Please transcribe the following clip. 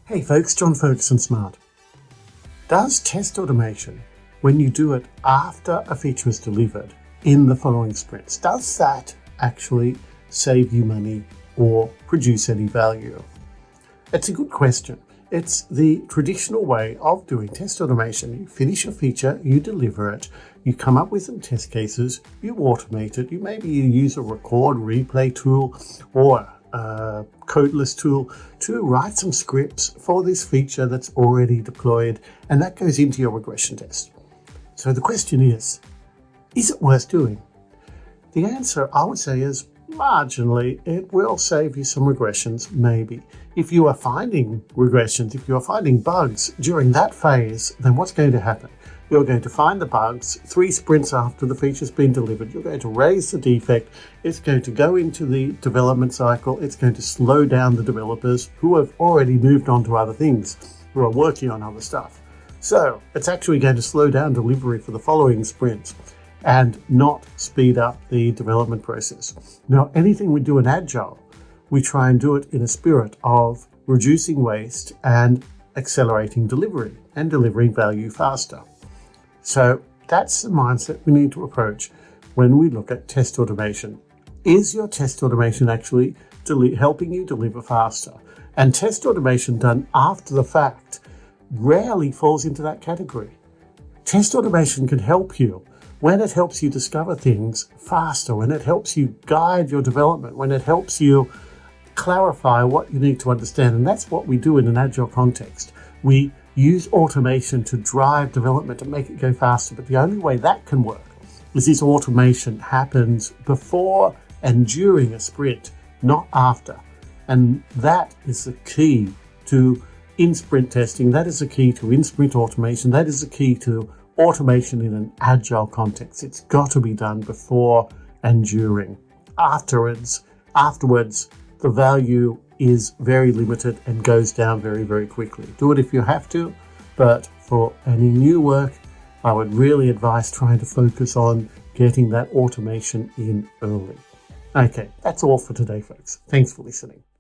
Hey folks, John Ferguson Smart. Does test automation, when you do it after a feature is delivered in the following sprints, does that actually save you money or produce any value? It's a good question. It's the traditional way of doing test automation. You finish a feature, you deliver it, you come up with some test cases, you automate it, you use a record replay tool or a codeless tool to write some scripts for this feature that's already deployed, and that goes into your regression test. So the question is it worth doing? The answer, I would say, is marginally. It will save you some regressions, maybe. If you are finding regressions, if you are finding bugs during that phase, then what's going to happen? You're going to find the bugs 3 sprints after the feature's been delivered. You're going to raise the defect. It's going to go into the development cycle. It's going to slow down the developers who have already moved on to other things, who are working on other stuff. So it's actually going to slow down delivery for the following sprints and not speed up the development process. Now, anything we do in Agile, we try and do it in a spirit of reducing waste and accelerating delivery and delivering value faster. So that's the mindset we need to approach when we look at test automation. Is your test automation actually helping you deliver faster? And test automation done after the fact rarely falls into that category. Test automation can help you when it helps you discover things faster, when it helps you guide your development, when it helps you clarify what you need to understand. And that's what we do in an Agile context. We use automation to drive development and make it go faster. But the only way that can work is this automation happens before and during a sprint, not after. And that is the key to in-sprint testing. That is the key to in-sprint automation. That is the key to automation in an Agile context. It's got to be done before and during. Afterwards, the value is very limited and goes down very, very quickly. Do it if you have to, but for any new work, I would really advise trying to focus on getting that automation in early. Okay, that's all for today, folks. Thanks for listening.